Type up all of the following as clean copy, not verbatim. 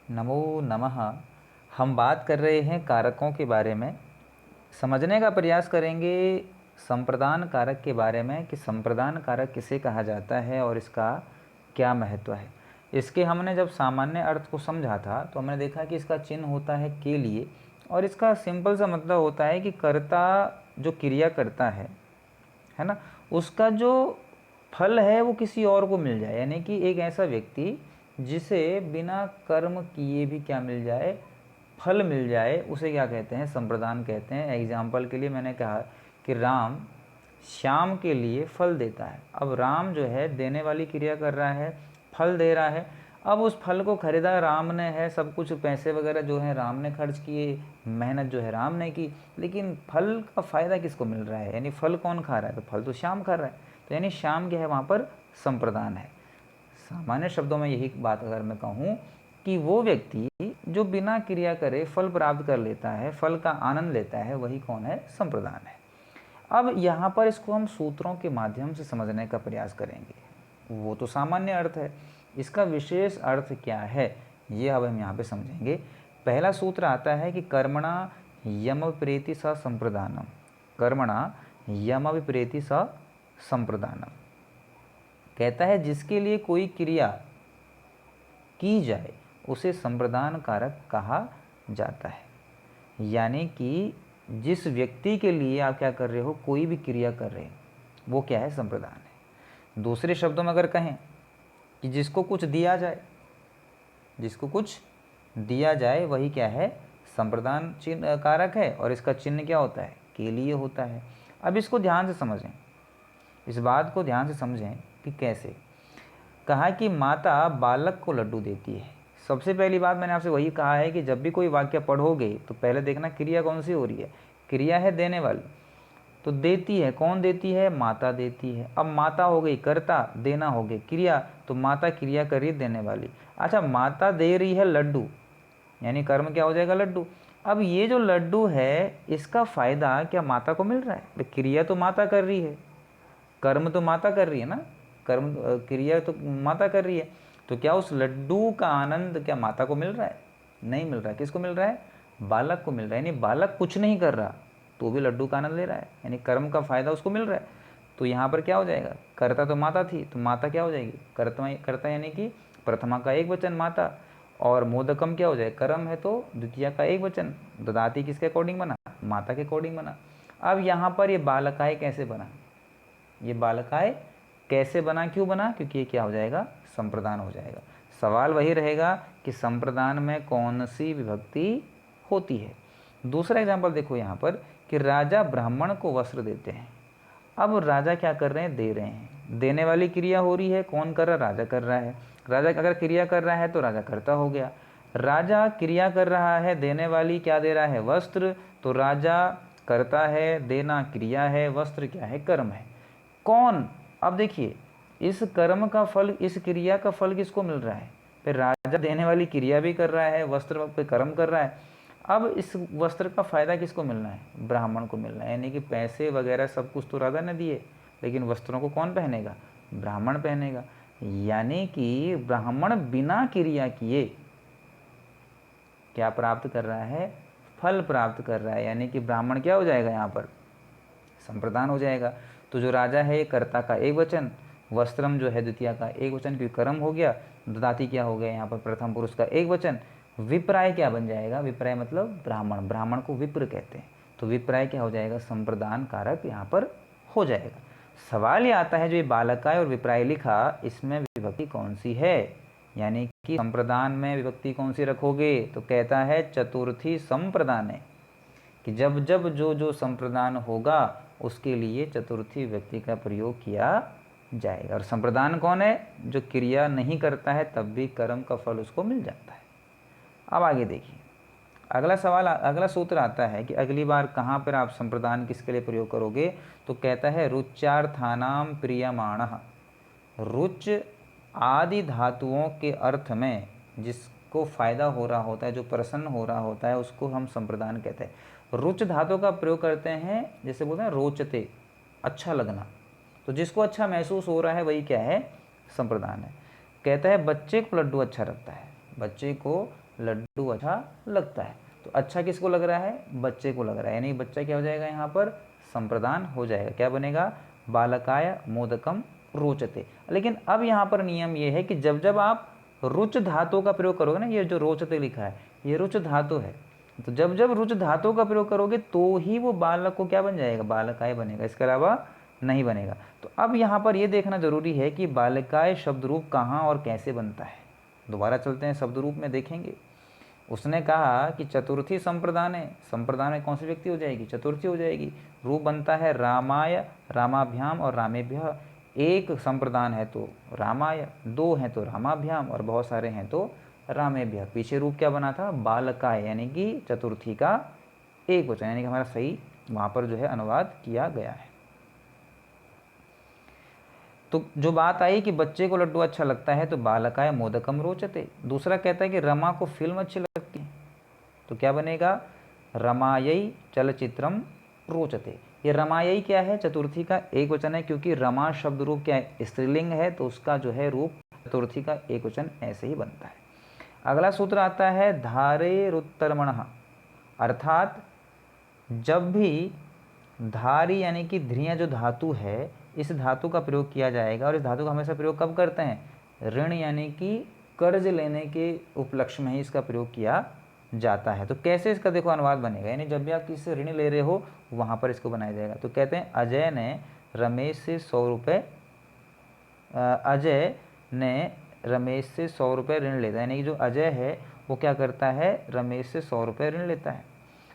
नमो नमः। हम बात कर रहे हैं कारकों के बारे में। समझने का प्रयास करेंगे संप्रदान कारक के बारे में कि संप्रदान कारक किसे कहा जाता है और इसका क्या महत्व है। इसके हमने जब सामान्य अर्थ को समझा था तो हमने देखा कि इसका चिन्ह होता है के लिए, और इसका सिंपल सा मतलब होता है कि कर्ता जो क्रिया करता है ना, उसका जो फल है वो किसी और को मिल जाए, यानी कि एक ऐसा व्यक्ति जिसे बिना कर्म किए भी क्या मिल जाए, फल मिल जाए, उसे क्या कहते हैं, संप्रदान कहते हैं। एग्जाम्पल के लिए मैंने कहा कि राम श्याम के लिए फल देता है। अब राम जो है देने वाली क्रिया कर रहा है, फल दे रहा है। अब उस फल को खरीदा राम ने है, सब कुछ पैसे वगैरह जो है राम ने खर्च किए, मेहनत जो है राम ने की, लेकिन फल का फ़ायदा किसको मिल रहा है, यानी फल कौन खा रहा है, तो फल तो श्याम खा रहा है। तो यानी श्याम क्या है, वहाँ पर संप्रदान है। सामान्य शब्दों में यही बात अगर मैं कहूँ कि वो व्यक्ति जो बिना क्रिया करे फल प्राप्त कर लेता है, फल का आनंद लेता है, वही कौन है, संप्रदान है। अब यहाँ पर इसको हम सूत्रों के माध्यम से समझने का प्रयास करेंगे। वो तो सामान्य अर्थ है, इसका विशेष अर्थ क्या है ये अब हम यहाँ पे समझेंगे। पहला सूत्र आता है कि कर्मणा यम विप्रेति स संप्रदानम। कर्मणा यम विप्रेति स संप्रदानम कहता है जिसके लिए कोई क्रिया की जाए उसे संप्रदान कारक कहा जाता है। यानी कि जिस व्यक्ति के लिए आप क्या कर रहे हो, कोई भी क्रिया कर रहे हो, वो क्या है, संप्रदान है। दूसरे शब्दों में अगर कहें कि जिसको कुछ दिया जाए, जिसको कुछ दिया जाए वही क्या है, संप्रदान चिन्ह कारक है, और इसका चिन्ह क्या होता है, के लिए होता है। अब इसको ध्यान से समझें, इस बात को ध्यान से समझें कि कैसे। कहा कि माता बालक को लड्डू देती है। सबसे पहली बात मैंने आपसे वही कहा है कि जब भी कोई वाक्य पढ़ोगे तो पहले देखना क्रिया कौन सी हो रही है। क्रिया है देने वाली, तो देती है, कौन देती है, माता देती है। अब माता हो गई कर्ता, देना हो गई क्रिया, तो माता क्रिया कर रही है देने वाली। अच्छा, माता दे रही है लड्डू, यानी कर्म क्या हो जाएगा, लड्डू। अब ये जो लड्डू है इसका फ़ायदा क्या माता को मिल रहा है, तो क्रिया तो माता कर रही है, कर्म तो माता कर रही है ना, कर्म क्रिया तो माता कर रही है, तो क्या उस लड्डू का आनंद क्या माता को मिल रहा है, नहीं मिल रहा है। किसको मिल रहा है, बालक को मिल रहा है। यानी बालक कुछ नहीं कर रहा तो भी लड्डू का आनंद ले रहा है, यानी कर्म का फायदा उसको मिल रहा है। तो यहाँ पर क्या हो जाएगा, कर्ता तो माता थी, तो माता क्या हो जाएगी, कर्ता। कर्ता यानी कि प्रथमा का एक वचन माता, और मोदकम क्या हो जाए, कर्म है तो द्वितीय का एक वचन, ददाती किसके अकॉर्डिंग बना, माता के अकॉर्डिंग बना। अब यहाँ पर ये बालकाय कैसे बना, ये बालकाय कैसे बना, क्यों बना, क्योंकि ये क्या हो जाएगा, संप्रदान हो जाएगा। सवाल वही रहेगा कि संप्रदान में कौन सी विभक्ति होती है। दूसरा एग्जाम्पल देखो यहाँ पर कि राजा ब्राह्मण को वस्त्र देते हैं। अब राजा क्या कर रहे हैं, दे रहे हैं, देने वाली क्रिया हो रही है, कौन कर रहा है, राजा कर रहा है। राजा अगर क्रिया कर रहा है तो राजा कर्ता हो गया। राजा क्रिया कर रहा है, देने वाली क्या दे रहा है, वस्त्र, तो राजा करता है, देना क्रिया है, वस्त्र क्या है, कर्म है। कौन, अब देखिए इस कर्म का फल, इस क्रिया का फल किसको मिल रहा है, फिर राजा देने वाली क्रिया भी कर रहा है, वस्त्र पे कर्म कर रहा है। अब इस वस्त्र का फायदा किसको मिलना है, ब्राह्मण को मिलना है। यानी कि पैसे वगैरह सब कुछ तो राजा ने दिए, लेकिन वस्त्रों को कौन पहनेगा, ब्राह्मण पहनेगा। यानी कि ब्राह्मण बिना क्रिया किए क्या प्राप्त कर रहा है, फल प्राप्त कर रहा है। यानी कि ब्राह्मण क्या हो जाएगा, यहाँ पर संप्रदान हो जाएगा। तो जो राजा है कर्ता का एक वचन, वस्त्रम जो है द्वितीय का एक वचन, क्योंकि कर्म हो गया, ददाती क्या हो गया यहाँ पर प्रथम पुरुष का एक वचन, विप्राय क्या बन जाएगा, विप्राय मतलब ब्राह्मण, ब्राह्मण को विप्र कहते हैं, तो विप्राय क्या हो जाएगा, संप्रदान कारक यहाँ पर हो जाएगा। सवाल ये आता है जो ये बालकाय और विप्राय लिखा, इसमें विभक्ति कौन सी है, यानी कि संप्रदान में विभक्ति कौन सी रखोगे, तो कहता है चतुर्थी संप्रदान है, कि जब जब जो जो संप्रदान होगा उसके लिए चतुर्थी व्यक्ति का प्रयोग किया जाएगा। और संप्रदान कौन है, जो क्रिया नहीं करता है तब भी कर्म का फल उसको मिल जाता है। अब आगे देखिए, अगला सवाल, अगला सूत्र आता है कि अगली बार कहाँ पर आप संप्रदान किसके लिए प्रयोग करोगे, तो कहता है रुच्यार्थानाम प्रियमाणः। रुच आदि धातुओं के अर्थ में जिसको फायदा हो रहा होता है, जो प्रसन्न हो रहा होता है, उसको हम संप्रदान कहते हैं। रुच धातु का प्रयोग करते हैं, जैसे बोलते हैं रोचते, अच्छा लगना, तो जिसको अच्छा महसूस हो रहा है वही क्या है, संप्रदान है। कहता है बच्चे को लड्डू अच्छा लगता है, बच्चे को लड्डू अच्छा लगता है। तो अच्छा किसको लग रहा है? बच्चे को लग रहा है, यानी बच्चा क्या हो जाएगा यहाँ पर? संप्रदान हो जाएगा। क्या बनेगा? बालकाय मोदकम रोचते। लेकिन अब यहाँ पर नियम ये है कि जब जब आप रुच धातु का प्रयोग करोगे ना, ये जो रोचते लिखा है ये रुच धातु है, तो जब जब रुच धातु का प्रयोग करोगे तो ही वो बालक को क्या बन जाएगा? बालकाय बनेगा, इसके अलावा नहीं बनेगा। तो अब यहाँ पर ये देखना जरूरी है कि बालकाय शब्द रूप कहाँ और कैसे बनता है। दोबारा चलते हैं, शब्द रूप में देखेंगे। उसने कहा कि चतुर्थी संप्रदान है, संप्रदान में कौन सी व्यक्ति हो जाएगी? चतुर्थी हो जाएगी। रूप बनता है रामाय, रामाभ्याम और रामेभ्य। एक संप्रदान है तो रामाय, दो हैं तो रामाभ्याम और बहुत सारे हैं तो रामेभ्य। पीछे रूप क्या बना था? बालकाय, यानी कि चतुर्थी का एक वचन, यानी कि हमारा सही वहाँ पर जो है अनुवाद किया गया है। तो जो बात आई कि बच्चे को लड्डू अच्छा लगता है तो बालकाय मोदकम रोचते। दूसरा कहता है कि रमा को फिल्म अच्छी लगती है, तो क्या बनेगा? रमायई चलचित्रम रोचते। ये रमायई क्या है? चतुर्थी का एक वचन है, क्योंकि रमा शब्द रूप क्या है? स्त्रीलिंग है, तो उसका जो है रूप चतुर्थी का एक वचन ऐसे ही बनता है। अगला सूत्र आता है धारेरुत्तरमणः, अर्थात जब भी धारी यानी कि ध्रिय जो धातु है, इस धातु का प्रयोग किया जाएगा। और इस धातु का हमेशा प्रयोग कब करते हैं? ऋण यानी कि कर्ज लेने के उपलक्ष्य में ही इसका प्रयोग किया जाता है। तो कैसे इसका देखो अनुवाद बनेगा, यानी जब भी आप किसी से ऋण ले रहे हो वहाँ पर इसको बनाया जाएगा। तो कहते हैं अजय ने रमेश से 100 रुपये, अजय ने रमेश से 100 रुपये ऋण लेता है, यानी कि जो अजय है वो क्या करता है? रमेश से 100 रुपये ऋण लेता है।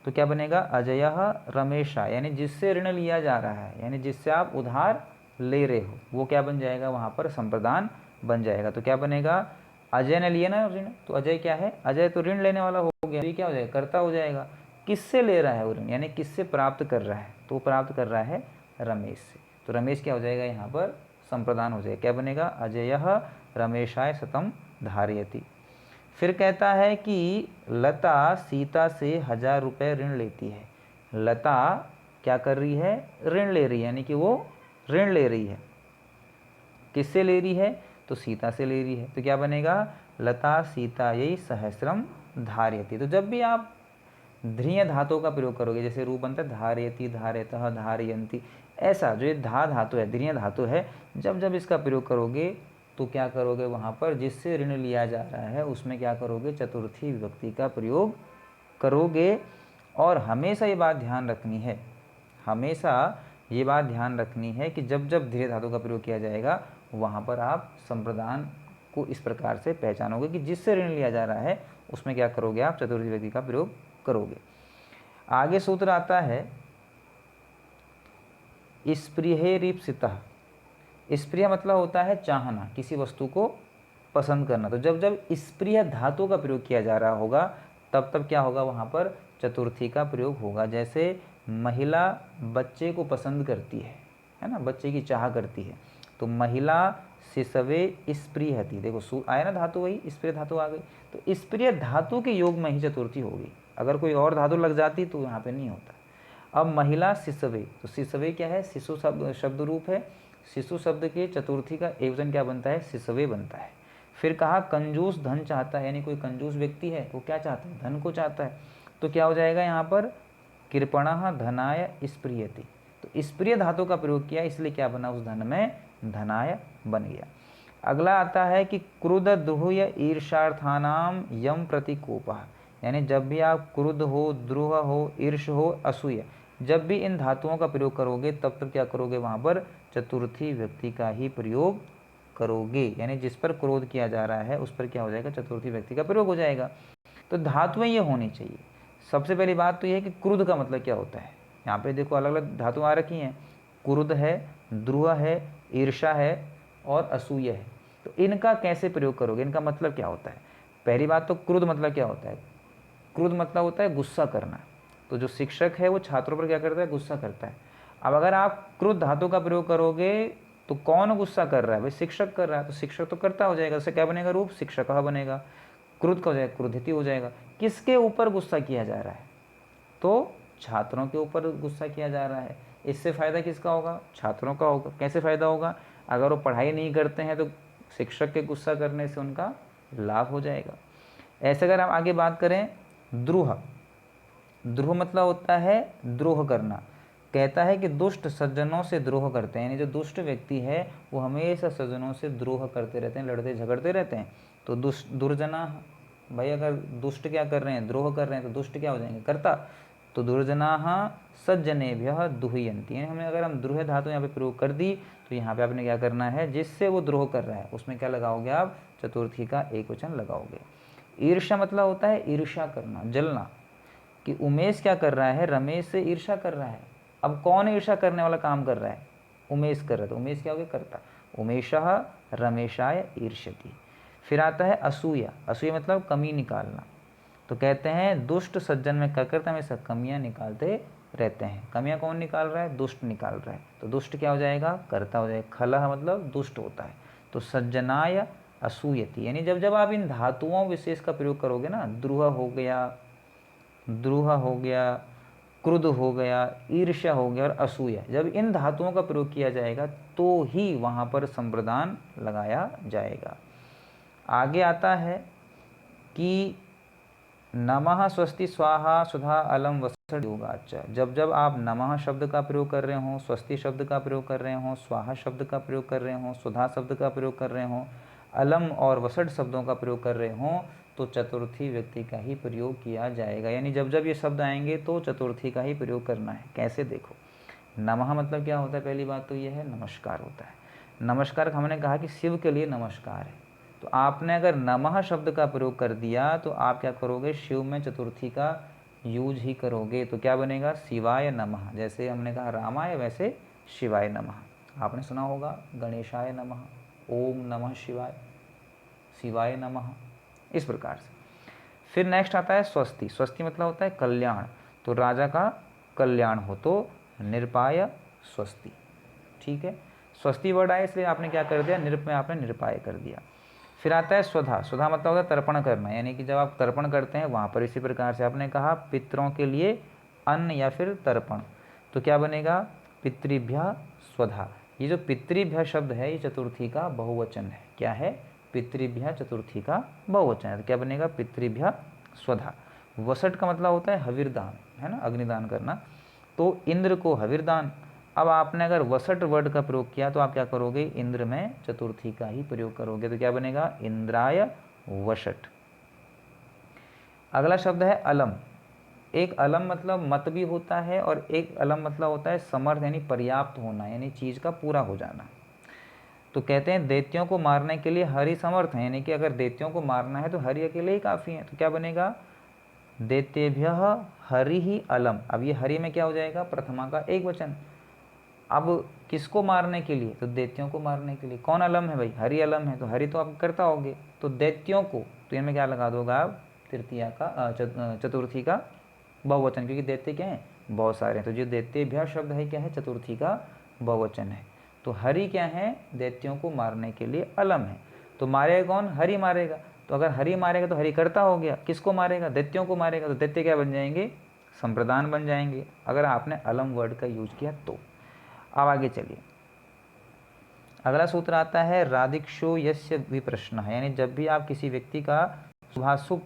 तो क्या बनेगा? अजयः रमेशा, यानी जिससे ऋण लिया जा रहा है, यानी जिससे आप उधार ले रहे हो, वो क्या बन जाएगा? वहाँ पर संप्रदान बन जाएगा। तो क्या बनेगा? अजय ने लिया ना ऋण, तो अजय क्या है? अजय तो ऋण लेने वाला हो गया, ये क्या हो जाएगा? कर्ता हो जाएगा। किससे ले रहा है वो ऋण, यानी किससे प्राप्त कर रहा है? तो प्राप्त कर रहा है रमेश से। तो रमेश क्या हो जाएगा? यहाँ पर संप्रदान हो जाएगा। क्या बनेगा? अजयः रमेशाय शतम धारयति। फिर कहता है कि लता सीता से 1000 रुपये ऋण लेती है। लता क्या कर रही है? ऋण ले रही है, यानी कि वो ऋण ले रही है। किससे ले रही है? तो सीता से ले रही है। तो क्या बनेगा? लता सीता यही सहस्रम धारयति। तो जब भी आप ध्रिय धातु का प्रयोग करोगे, जैसे रूप बनता है धारयति, धारयतः, धारयन्ति, ऐसा जो ये धा धातु है, ध्रिय धातु है, जब जब इसका प्रयोग करोगे तो क्या करोगे? वहाँ पर जिससे ऋण लिया जा रहा है उसमें क्या करोगे? चतुर्थी विभक्ति का प्रयोग करोगे। और हमेशा ये बात ध्यान रखनी है, हमेशा ये बात ध्यान रखनी है कि जब जब धीरे धातु का प्रयोग किया जाएगा वहाँ पर आप संप्रदान को इस प्रकार से पहचानोगे कि जिससे ऋण लिया जा रहा है उसमें क्या करोगे? आप चतुर्थी विभक्ति का प्रयोग करोगे। आगे सूत्र आता है स्पृहेरीप्सितः। स्प्रिय मतलब होता है चाहना, किसी वस्तु को पसंद करना। तो जब जब स्प्रिय धातु का प्रयोग किया जा रहा होगा तब तब क्या होगा? वहाँ पर चतुर्थी का प्रयोग होगा। जैसे महिला बच्चे को पसंद करती है ना, बच्चे की चाह करती है, तो महिला शिशवे स्प्रियहति। देखो आया ना धातु, वही स्प्रिय धातु आ गई। तो स्प्रिय धातु के योग में ही चतुर्थी होगी, अगर कोई और धातु लग जाती तो यहाँ पे नहीं होता। अब महिला शिशवे, तो शिशवे क्या है? शिशु शब्द रूप है। शिशु शब्द के चतुर्थी का एक वचन क्या बनता है? शिशवे बनता है। फिर कहा कंजूस धन चाहता है, यानी कोई कंजूस व्यक्ति है वो क्या चाहता है? धन को चाहता है। तो क्या हो जाएगा यहाँ पर? कृपणः धनाय स्प्रियति। तो स्प्रिय धातु का प्रयोग किया, इसलिए क्या बना? उस धन में धनाय बन गया। अगला आता है कि क्रुद्ध द्रुह ईर्षार्थानाम यम प्रतिकोपः, यानी जब भी आप क्रुद्ध हो, द्रोह हो, ईर्ष हो, असूय, जब भी इन धातुओं का प्रयोग करोगे तब तक क्या करोगे? वहाँ पर चतुर्थी व्यक्ति का ही प्रयोग करोगे, यानी जिस पर क्रोध किया जा रहा है उस पर क्या हो जाएगा? चतुर्थी व्यक्ति का प्रयोग हो जाएगा। तो धातुएं ये होनी चाहिए। सबसे पहली बात तो यह है कि क्रुद्ध का मतलब क्या होता है। यहाँ पे देखो अलग अलग धातु आ रखी हैं, क्रुद्ध है, द्रुह है, ईर्षा है और असूय है। तो इनका कैसे प्रयोग करोगे? इनका मतलब क्या होता है? पहली बात तो क्रुद्ध मतलब क्या होता है? क्रुद्ध मतलब होता है गुस्सा करना। तो जो शिक्षक है वो छात्रों पर क्या करता है? गुस्सा करता है। अब अगर आप क्रुद्ध धातु का प्रयोग करोगे तो कौन गुस्सा कर रहा है? भाई शिक्षक कर रहा है, तो शिक्षक तो करता हो जाएगा, उससे क्या बनेगा? रूप शिक्षकः बनेगा। क्रुद्ध का हो जाएगा क्रुद्धिति हो जाएगा। किसके ऊपर गुस्सा किया जा रहा है? तो छात्रों के ऊपर गुस्सा किया जा रहा है। इससे फ़ायदा किसका होगा? छात्रों का होगा। कैसे फ़ायदा होगा? अगर वो पढ़ाई नहीं करते हैं तो शिक्षक के गुस्सा करने से उनका लाभ हो जाएगा। ऐसे अगर हम आगे बात करें, द्रोह, द्रोह मतलब होता है द्रोह करना। कहता है कि दुष्ट सज्जनों से द्रोह करते हैं, यानी जो दुष्ट व्यक्ति है वो हमेशा सज्जनों से द्रोह करते रहते हैं, लड़ते झगड़ते रहते हैं। तो दुर्जना, भाई अगर दुष्ट क्या कर रहे हैं, द्रोह कर रहे हैं, तो दुष्ट क्या हो जाएंगे, कर्ता। तो दुर्जना सज्जनेभ्यः दुह्यन्ति, यानी हमें अगर हम द्रोह धातु यहाँ पे प्रयोग कर दी तो यहाँ पे आपने क्या करना है, जिससे वो द्रोह कर रहा है उसमें क्या लगाओगे आप, चतुर्थी का एक वचन लगाओगे। ईर्ष्या मतलब होता है ईर्ष्या करना, जलना, कि उमेश क्या कर रहा है, रमेश से ईर्ष्या कर रहा है। अब कौन ईर्ष्या करने वाला काम कर रहा है, उमेश कर रहा है, तो उमेश क्या हो गया, करता। उमेशः रमेशाय ईर्ष्यति। फिर आता है असूया, असूया मतलब कमी निकालना। तो कहते हैं दुष्ट सज्जन में क्या करते हैं, हमेशा कमियां निकालते रहते हैं। कमियां कौन निकाल रहा है, दुष्ट निकाल रहा है। तो दुष्ट क्या हो जाएगा, कर्ता हो जाएगा। खलह मतलब दुष्ट होता है। तो सज्जनाय असूयति, यानी जब जब आप इन धातुओं विशेष का प्रयोग करोगे ना, द्रुह हो गया, द्रोह हो गया, क्रुद्ध हो गया, ईर्ष्या हो गया और असूया, जब इन धातुओं का प्रयोग किया जाएगा तो ही वहाँ पर संप्रदान लगाया जाएगा। आगे आता है कि नमः स्वस्ति स्वाहा सुधा अलम वसठ योगाच, जब जब आप नमः शब्द का प्रयोग कर रहे हो, स्वस्ति शब्द का प्रयोग कर रहे हो, स्वाहा शब्द का प्रयोग कर रहे हो, सुधा शब्द का प्रयोग कर रहे हो, अलम और वसठ शब्दों का प्रयोग कर रहे हो, तो चतुर्थी व्यक्ति का ही प्रयोग किया जाएगा। यानी जब जब ये शब्द आएंगे तो चतुर्थी का ही प्रयोग करना है। कैसे, देखो, नमः मतलब क्या होता है, पहली बात तो यह है नमस्कार होता है। नमस्कार हमने कहा कि शिव के लिए नमस्कार है, तो आपने अगर नमः शब्द का प्रयोग कर दिया तो आप क्या करोगे, शिव में चतुर्थी का यूज ही करोगे। तो क्या बनेगा, शिवाय नमः, जैसे हमने कहा रामाय वैसे शिवाय नमः। आपने सुना होगा गणेशाय नमः, ओम नमः शिवाय, शिवाय नमः, इस प्रकार से। फिर नेक्स्ट आता है स्वस्ति, स्वस्ति मतलब होता है कल्याण, तो राजा का कल्याण हो तो निरपाय स्वस्ति, ठीक है। स्वस्ति वर्ड आया इसलिए आपने क्या कर दिया, निरप में आपने निरपाय कर दिया। फिर आता है स्वधा, स्वधा मतलब होता है तर्पण करना, यानी कि जब आप तर्पण करते हैं वहाँ पर इसी प्रकार से आपने कहा पितरों के लिए अन्न या फिर तर्पण, तो क्या बनेगा, पितृभ्य स्वधा। ये जो पितृभ्य शब्द है ये चतुर्थी का बहुवचन है। क्या है, पितृभ्य चतुर्थी का बहुवचन है, तो क्या बनेगा, पितृभ्य स्वधा। वसट का मतलब होता है हविर्दान, है ना, अग्निदान करना, तो इंद्र को हविर्दान। अब आपने अगर वसट वर्ड का प्रयोग किया तो आप क्या करोगे, इंद्र में चतुर्थी का ही प्रयोग करोगे, तो क्या बनेगा, इंद्राय वसट। अगला शब्द है अलम। एक अलम मतलब मत भी होता है और एक अलम मतलब होता है समर्थ, यानी पर्याप्त होना, यानी चीज़ का पूरा हो जाना। तो कहते हैं दैत्यों को मारने के लिए हरि समर्थ है, यानी कि अगर दैत्यों को मारना है तो हरि अकेले ही काफ़ी है। तो क्या बनेगा, दैत्येभ्य हरि ही अलम। अब ये हरि में क्या हो जाएगा, प्रथमा का एक वचन। अब किसको मारने के लिए, तो दैत्यों को मारने के लिए। कौन अलम है भाई, हरि अलम है, तो हरि तो आप करता होगे, तो दैत्यों को, तो इनमें क्या लगा दोगे आप, तृतीया का चतुर्थी का बहुवचन, क्योंकि दैत्य क्या है, बहुत सारे हैं। तो जो दैत्येभ्य शब्द है क्या है, चतुर्थी का बहुवचन है। तो हरि क्या है, दैत्यों को मारने के लिए अलम है। तो मारेगा कौन, हरि मारेगा। तो अगर हरि मारेगा तो हरि कर्ता हो गया, किसको मारेगा, दैत्यों को मारेगा, तो दैत्य क्या बन जाएंगे, संप्रदान बन जाएंगे, अगर आपने अलम वर्ड का यूज किया तो। अब आगे चलिए, अगला सूत्र आता है राधिक्षो यस्य विप्रश्न है, यानी जब भी आप किसी व्यक्ति का शुभाशुभ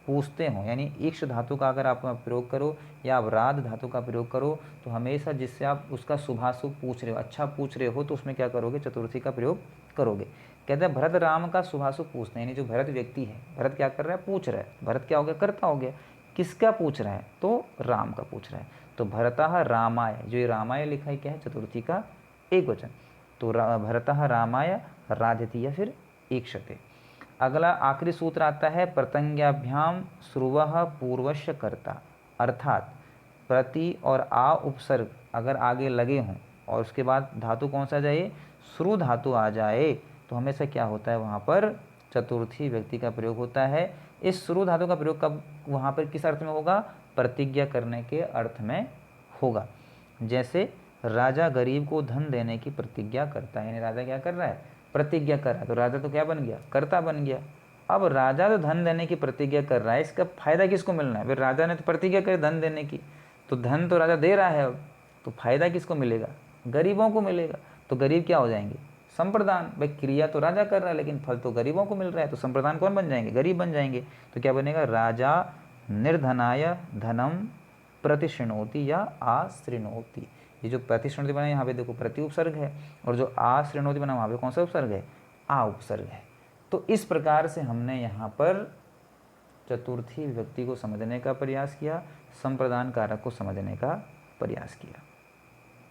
पूछते हो, यानी ईक्ष धातु का अगर आप प्रयोग करो या आप राध धातु का प्रयोग करो, तो हमेशा जिससे आप उसका शुभाशुभ पूछ रहे हो, अच्छा पूछ रहे हो, तो उसमें क्या करोगे, चतुर्थी का प्रयोग करोगे। कहते हैं भरत राम का शुभाशुभ पूछते हैं, यानी जो भरत व्यक्ति है, भरत क्या कर रहा है, पूछ रहा है। भरत क्या हो गया, कर्ता हो गया। किसका पूछ रहा है, तो राम का पूछ रहा है। तो भरतः रामाय, जो ये रामाय लिखा है क्या है, चतुर्थी का एक वचन। तो भरतः रामाय राधति या फिर ईक्षते। अगला आखिरी सूत्र आता है प्रतंज्ञाभ्याम श्रुवः पूर्वस्य कर्ता, अर्थात प्रति और आ उपसर्ग अगर आगे लगे हों और उसके बाद धातु कौन सा जाए, श्रु धातु आ जाए, तो हमेशा क्या होता है, वहाँ पर चतुर्थी व्यक्ति का प्रयोग होता है। इस श्रु धातु का प्रयोग कब, वहाँ पर किस अर्थ में होगा, प्रतिज्ञा करने के अर्थ में होगा। जैसे राजा गरीब को धन देने की प्रतिज्ञा करता है, यानी राजा क्या कर रहा है, प्रतिज्ञा कर रहा है। तो राजा तो क्या बन गया, कर्ता बन गया। अब राजा तो धन देने की प्रतिज्ञा कर रहा है, इसका फायदा किसको मिलना है, फिर राजा ने तो प्रतिज्ञा करी धन देने की, तो धन तो राजा दे रहा है, अब तो फायदा किसको मिलेगा, गरीबों को मिलेगा। तो गरीब क्या हो जाएंगे, संप्रदान, भाई क्रिया तो राजा कर रहा है लेकिन फल तो गरीबों को मिल रहा है, तो संप्रदान कौन बन जाएंगे? गरीब बन जाएंगे। तो क्या बनेगा? राजा निर्धनाय धनम प्रतिशृणोति या आश्रिणोति। ये जो प्रतिशृणोति बना यहाँ पे देखो प्रति उपसर्ग है, और जो आश्रिणोति बना वहाँ पे कौन सा उपसर्ग है? आ उपसर्ग है। तो इस प्रकार से हमने यहाँ पर चतुर्थी विभक्ति को समझने का प्रयास किया, संप्रदान कारक को समझने का प्रयास किया।